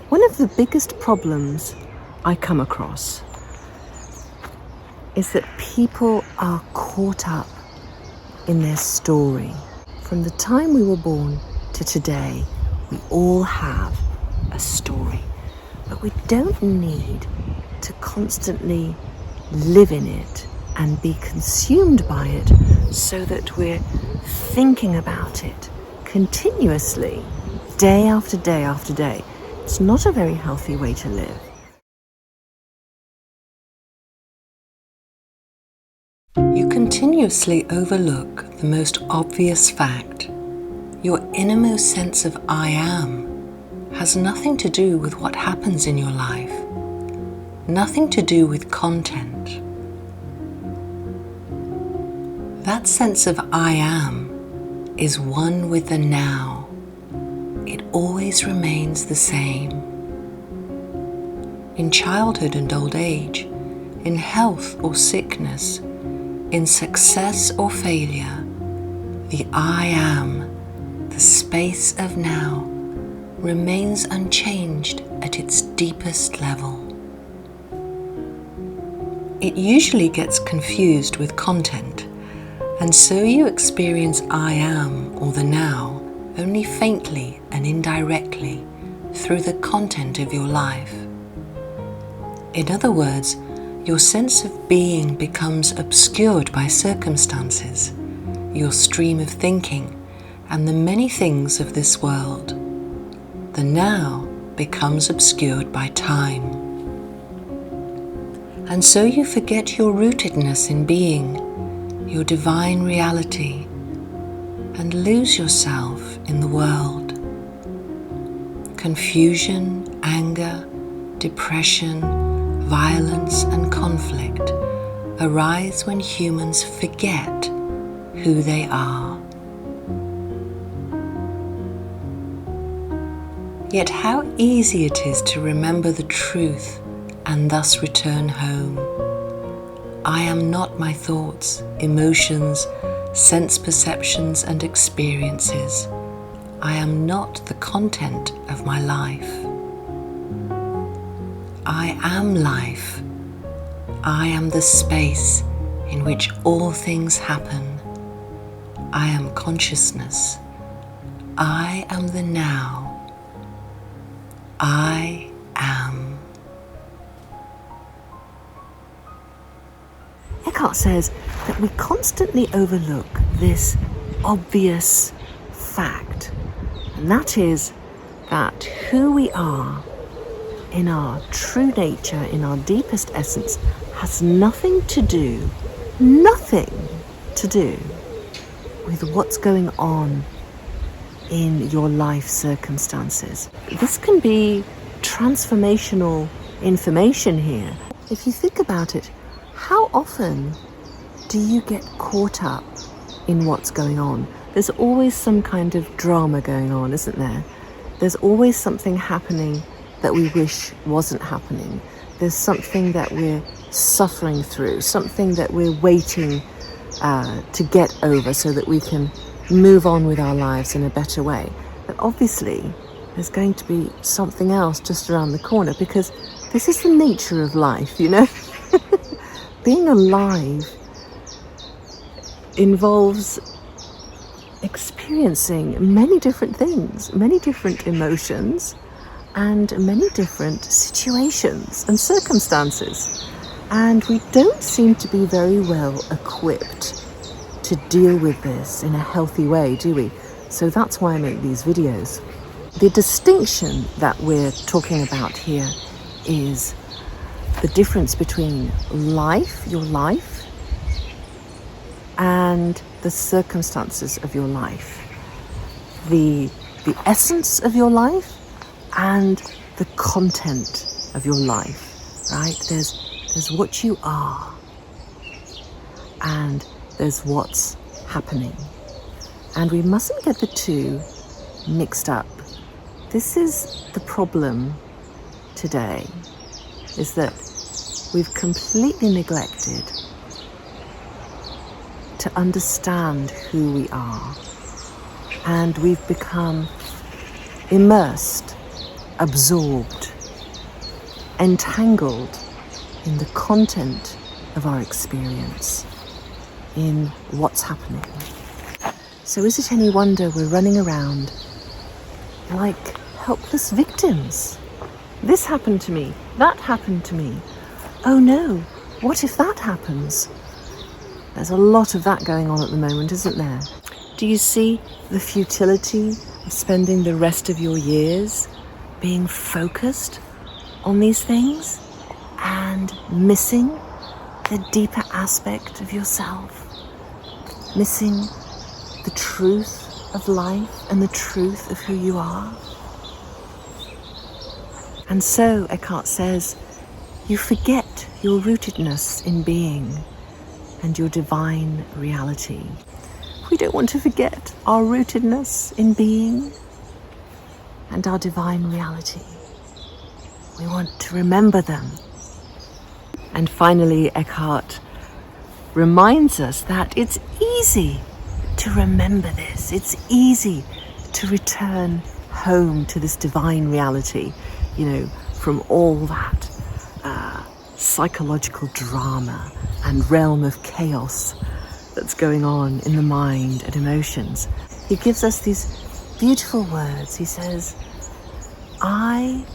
One of the biggest problems I come across is that people are caught up in their story. From the time we were born to today, we all have a story, but we don't need to constantly live in it and be consumed by it so that we're thinking about it continuously, day after day after day. It's not a very healthy way to live. You continuously overlook the most obvious fact. Your innermost sense of I am has nothing to do with what happens in your life, nothing to do with content. That sense of I am is one with the now. It always remains the same. In childhood and old age, in health or sickness, in success or failure, the I am, the space of now, remains unchanged at its deepest level. It usually gets confused with content, and so you experience I am or the now only faintly and indirectly through the content of your life. In other words, your sense of being becomes obscured by circumstances, your stream of thinking, and the many things of this world. The now becomes obscured by time. And so you forget your rootedness in being, your divine reality, and lose yourself in the world. Confusion, anger, depression, violence and conflict arise when humans forget who they are. Yet how easy it is to remember the truth and thus return home. I am not my thoughts, emotions, sense perceptions and experiences. I am not the content of my life. I am life. I am the space in which all things happen. I am consciousness. I am the now. I am. Eckhart says that we constantly overlook this obvious fact, and that is that who we are in our true nature, in our deepest essence, has nothing to do with what's going on in your life circumstances. This can be transformational information here. If you think about it, how often do you get caught up in what's going on? There's always some kind of drama going on, isn't there? There's always something happening that we wish wasn't happening. There's something that we're suffering through, something that we're waiting to get over so that we can move on with our lives in a better way. But obviously, there's going to be something else just around the corner, because this is the nature of life, you know? Being alive involves experiencing many different things, many different emotions, and many different situations and circumstances. And we don't seem to be very well equipped to deal with this in a healthy way, do we? So that's why I make these videos. The distinction that we're talking about here is the difference between life, your life, and the circumstances of your life. The essence of your life and the content of your life, right? There's what you are, and there's what's happening. And we mustn't get the two mixed up. This is the problem today, is that we've completely neglected to understand who we are. And we've become immersed absorbed, entangled in the content of our experience, in what's happening. So is it any wonder we're running around like helpless victims? This happened to me, that happened to me. Oh no, what if that happens? There's a lot of that going on at the moment, isn't there? Do you see the futility of spending the rest of your years being focused on these things and missing the deeper aspect of yourself? Missing the truth of life and the truth of who you are? And so, Eckhart says, you forget your rootedness in being and your divine reality. We don't want to forget our rootedness in being and our divine reality. We want to remember them. And finally, Eckhart reminds us that it's easy to remember this. It's easy to return home to this divine reality, from all that psychological drama and realm of chaos that's going on in the mind and emotions. He gives us these beautiful words. He says, I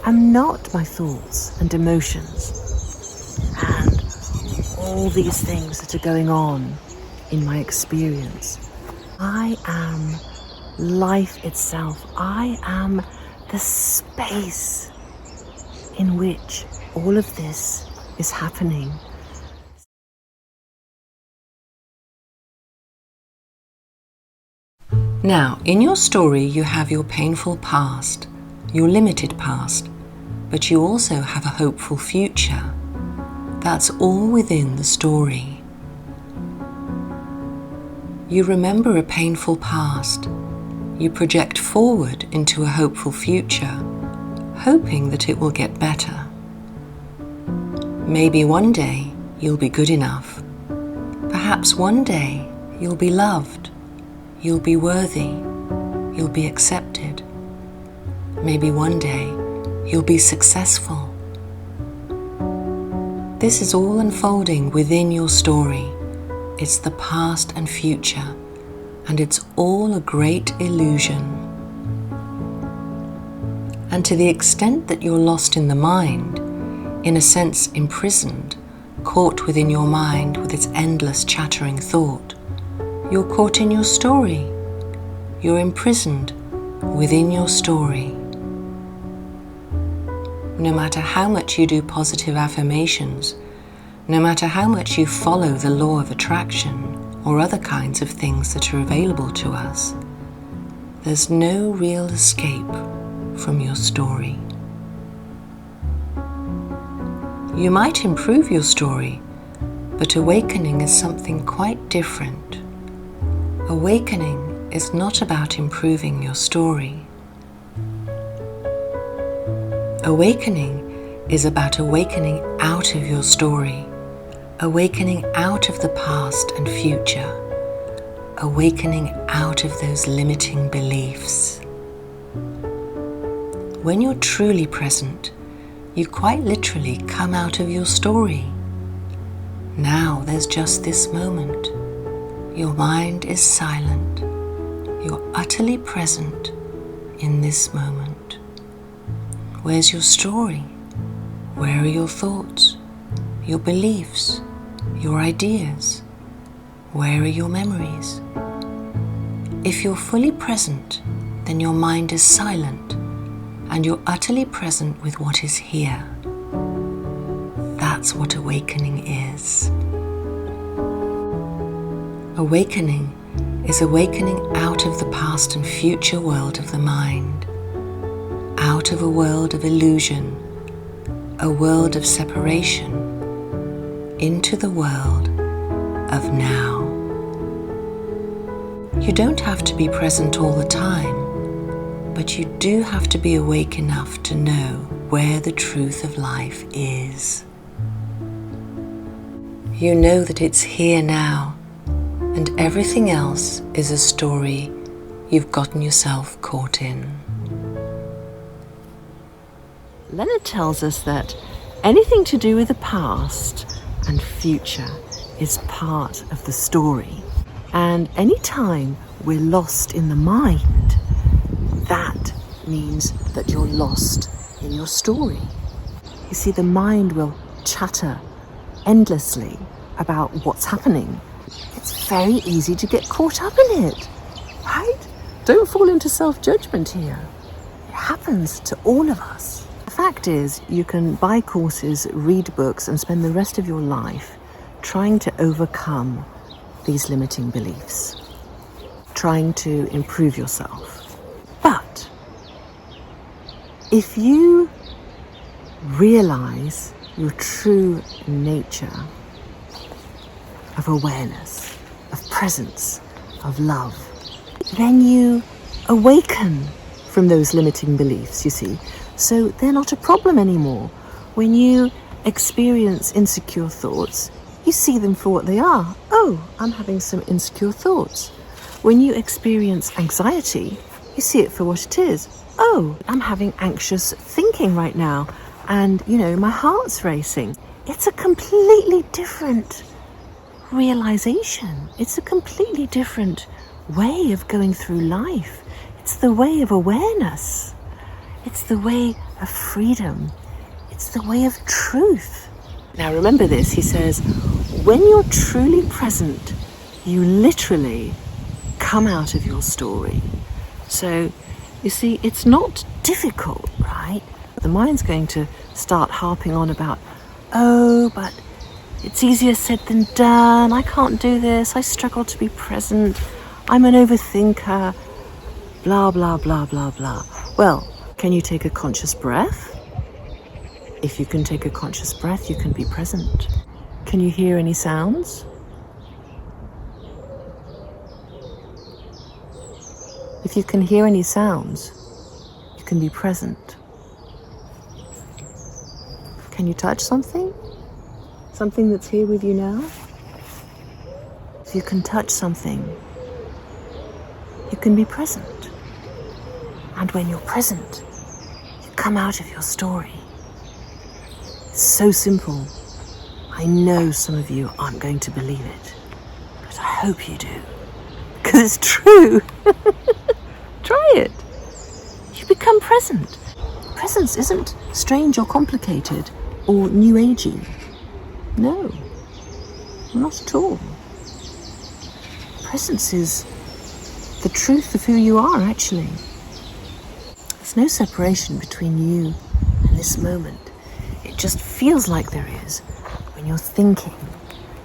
am not my thoughts and emotions and all these things that are going on in my experience. I am life itself. I am the space in which all of this is happening. Now, in your story, you have your painful past, your limited past, but you also have a hopeful future. That's all within the story. You remember a painful past. You project forward into a hopeful future, hoping that it will get better. Maybe one day you'll be good enough. Perhaps one day you'll be loved. You'll be worthy. You'll be accepted. Maybe one day you'll be successful. This is all unfolding within your story. It's the past and future, and it's all a great illusion. And to the extent that you're lost in the mind, in a sense imprisoned, caught within your mind with its endless chattering thought, you're caught in your story. You're imprisoned within your story. No matter how much you do positive affirmations, no matter how much you follow the law of attraction or other kinds of things that are available to us, there's no real escape from your story. You might improve your story, but awakening is something quite different. Awakening is not about improving your story. Awakening is about awakening out of your story, awakening out of the past and future, awakening out of those limiting beliefs. When you're truly present, you quite literally come out of your story. Now there's just this moment. Your mind is silent. You're utterly present in this moment. Where's your story? Where are your thoughts, your beliefs, your ideas? Where are your memories? If you're fully present, then your mind is silent and you're utterly present with what is here. That's what awakening is. Awakening is awakening out of the past and future world of the mind, out of a world of illusion, a world of separation, into the world of now. You don't have to be present all the time, but you do have to be awake enough to know where the truth of life is. You know that it's here now, and everything else is a story you've gotten yourself caught in. Leonard tells us that anything to do with the past and future is part of the story. And any time we're lost in the mind, that means that you're lost in your story. You see, the mind will chatter endlessly about what's happening. It's very easy to get caught up in it, right? Don't fall into self-judgment here. It happens to all of us. The fact is, you can buy courses, read books, and spend the rest of your life trying to overcome these limiting beliefs, trying to improve yourself. But if you realize your true nature of awareness, of presence, of love, then you awaken from those limiting beliefs, you see. So they're not a problem anymore. When you experience insecure thoughts, you see them for what they are. Oh, I'm having some insecure thoughts. When you experience anxiety, you see it for what it is. Oh, I'm having anxious thinking right now. And, my heart's racing. It's a completely different realization. It's a completely different way of going through life. It's the way of awareness. It's the way of freedom. It's the way of truth. Now remember this, he says, when you're truly present, you literally come out of your story. So, you see, it's not difficult, right? The mind's going to start harping on about, oh, but it's easier said than done. I can't do this. I struggle to be present. I'm an overthinker. Blah, blah, blah, blah, blah. Well, can you take a conscious breath? If you can take a conscious breath, you can be present. Can you hear any sounds? If you can hear any sounds, you can be present. Can you touch something? Something that's here with you now? If you can touch something, you can be present. And when you're present, you come out of your story. It's so simple. I know some of you aren't going to believe it, but I hope you do, because it's true. Try it. You become present. Presence isn't strange or complicated or new agey. No, not at all. Presence is the truth of who you are, actually. There's no separation between you and this moment. It just feels like there is when you're thinking.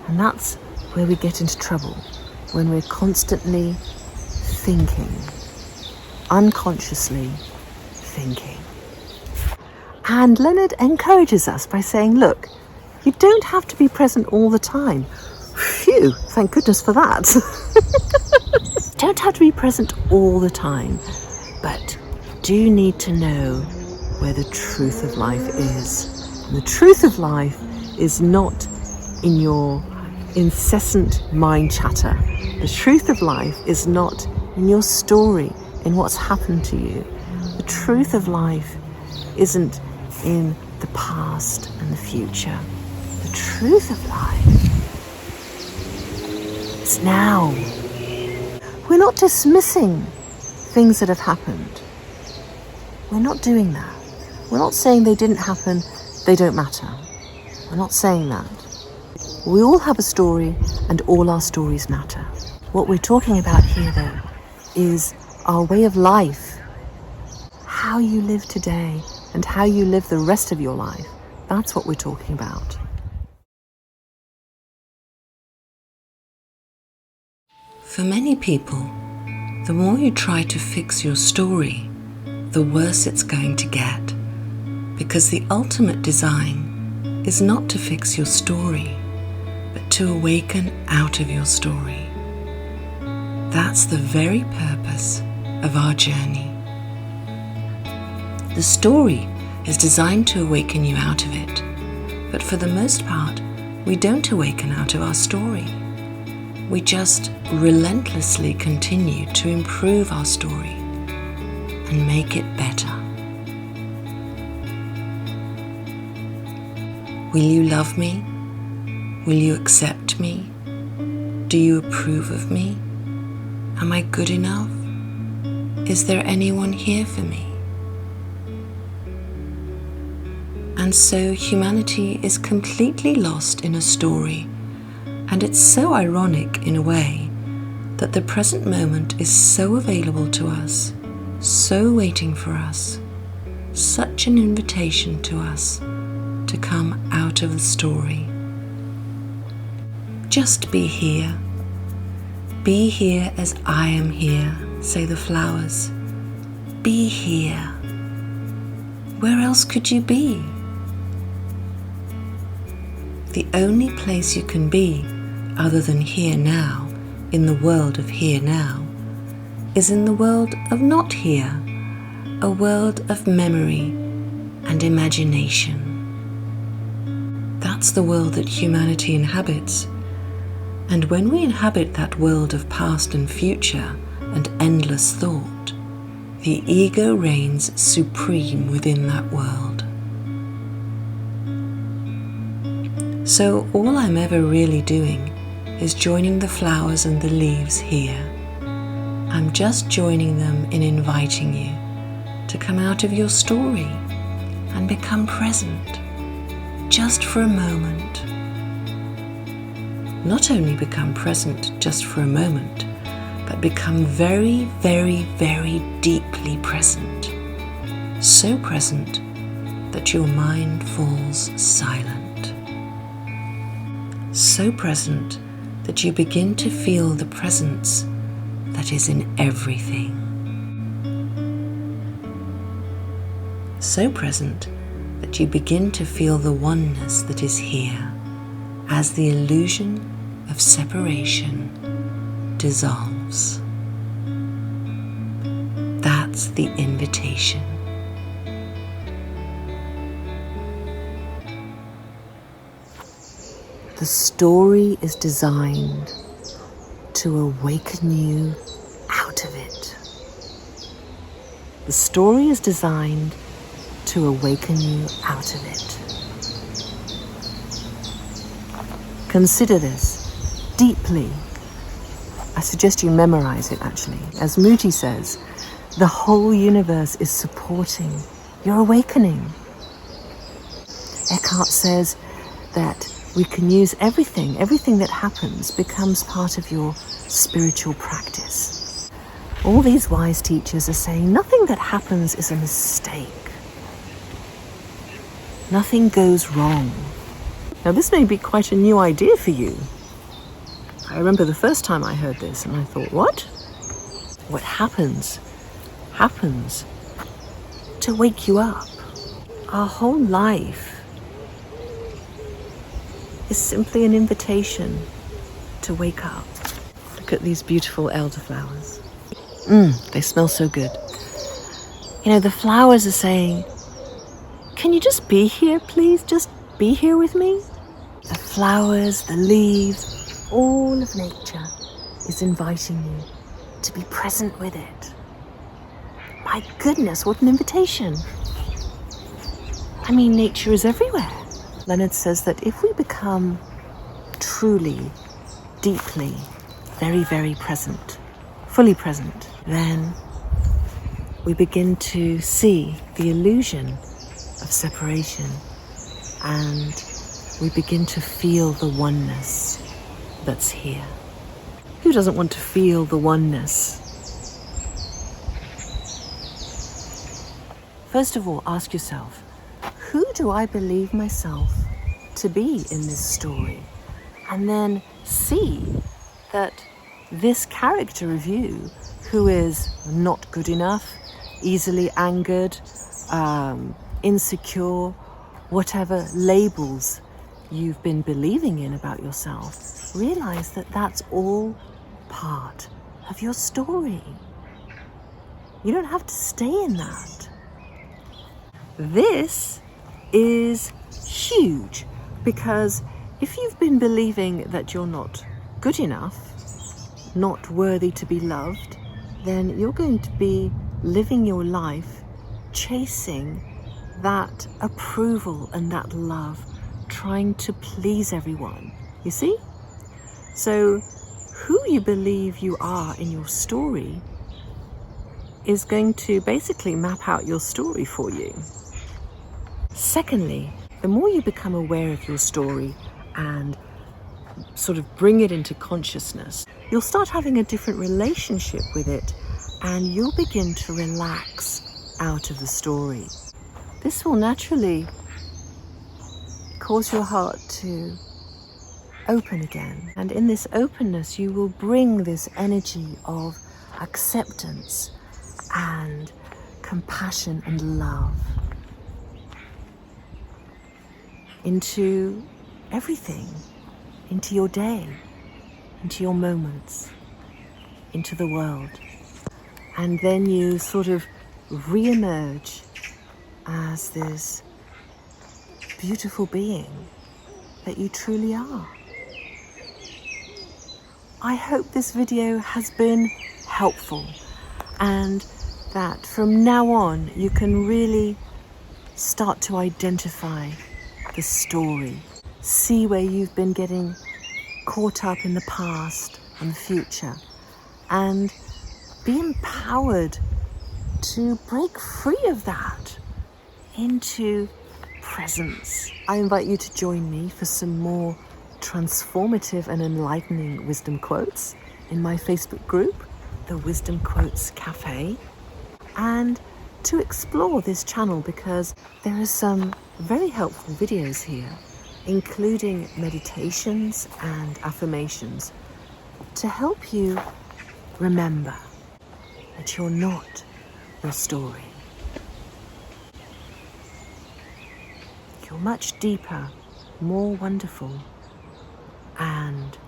And that's where we get into trouble, when we're constantly thinking, unconsciously thinking. And Leonard encourages us by saying, look, you don't have to be present all the time. Phew, thank goodness for that. Don't have to be present all the time, but do need to know where the truth of life is. And the truth of life is not in your incessant mind chatter. The truth of life is not in your story, in what's happened to you. The truth of life isn't in the past and the future. The truth of life is now. We're not dismissing things that have happened. We're not doing that. We're not saying they didn't happen, they don't matter. We're not saying that. We all have a story, and all our stories matter. What we're talking about here, though, is our way of life. How you live today and how you live the rest of your life. That's what we're talking about. For many people, the more you try to fix your story, the worse it's going to get, because the ultimate design is not to fix your story, but to awaken out of your story. That's the very purpose of our journey. The story is designed to awaken you out of it, but for the most part, we don't awaken out of our story. We just relentlessly continue to improve our story and make it better. Will you love me? Will you accept me? Do you approve of me? Am I good enough? Is there anyone here for me? And so humanity is completely lost in a story, and it's so ironic in a way that the present moment is so available to us, so waiting for us, such an invitation to us to come out of the story. Just be here. Be here as I am here, say the flowers. Be here. Where else could you be? The only place you can be, other than here now, in the world of here now, is in the world of not here, a world of memory and imagination. That's the world that humanity inhabits. And when we inhabit that world of past and future and endless thought, the ego reigns supreme within that world. So all I'm ever really doing is joining the flowers and the leaves here. I'm just joining them in inviting you to come out of your story and become present, just for a moment. Not only become present just for a moment, but become very, very, very deeply present. So present that your mind falls silent. So present that you begin to feel the presence that is in everything. So present that you begin to feel the oneness that is here as the illusion of separation dissolves. That's the invitation. The story is designed to awaken you out of it. The story is designed to awaken you out of it. Consider this deeply. I suggest you memorize it actually. As Moody says, the whole universe is supporting your awakening. Eckhart says that we can use everything that happens becomes part of your spiritual practice. All these wise teachers are saying nothing that happens is a mistake. Nothing goes wrong. Now this may be quite a new idea for you. I remember the first time I heard this and I thought, what? What happens to wake you up. Our whole life is simply an invitation to wake up. Look at these beautiful elderflowers. They smell so good. You know, the flowers are saying, can you just be here, please? Just be here with me? The flowers, the leaves, all of nature is inviting you to be present with it. My goodness, what an invitation. I mean, nature is everywhere. Leonard says that if we become truly, deeply, very, very present, fully present, then we begin to see the illusion of separation and we begin to feel the oneness that's here. Who doesn't want to feel the oneness? First of all, ask yourself, who do I believe myself to be in this story? And then see that this character of you, who is not good enough, easily angered, insecure, whatever labels you've been believing in about yourself, realize that that's all part of your story. You don't have to stay in that. This is huge, because if you've been believing that you're not good enough, not worthy to be loved, then you're going to be living your life chasing that approval and that love, trying to please everyone. You see? So who you believe you are in your story is going to basically map out your story for you. Secondly, the more you become aware of your story and sort of bring it into consciousness, you'll start having a different relationship with it, and you'll begin to relax out of the story. This will naturally cause your heart to open again. And in this openness, you will bring this energy of acceptance and compassion and love into everything, into your day, into your moments, into the world. And then you sort of re-emerge as this beautiful being that you truly are. I hope this video has been helpful, and that from now on you can really start to identify the story, see where you've been getting caught up in the past and the future, and be empowered to break free of that into presence. I invite you to join me for some more transformative and enlightening wisdom quotes in my Facebook group, the Wisdom Quotes Cafe, and to explore this channel because there are some very helpful videos here, including meditations and affirmations to help you remember that you're not your story. You're much deeper, more wonderful, and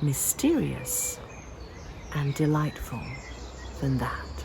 mysterious and delightful than that.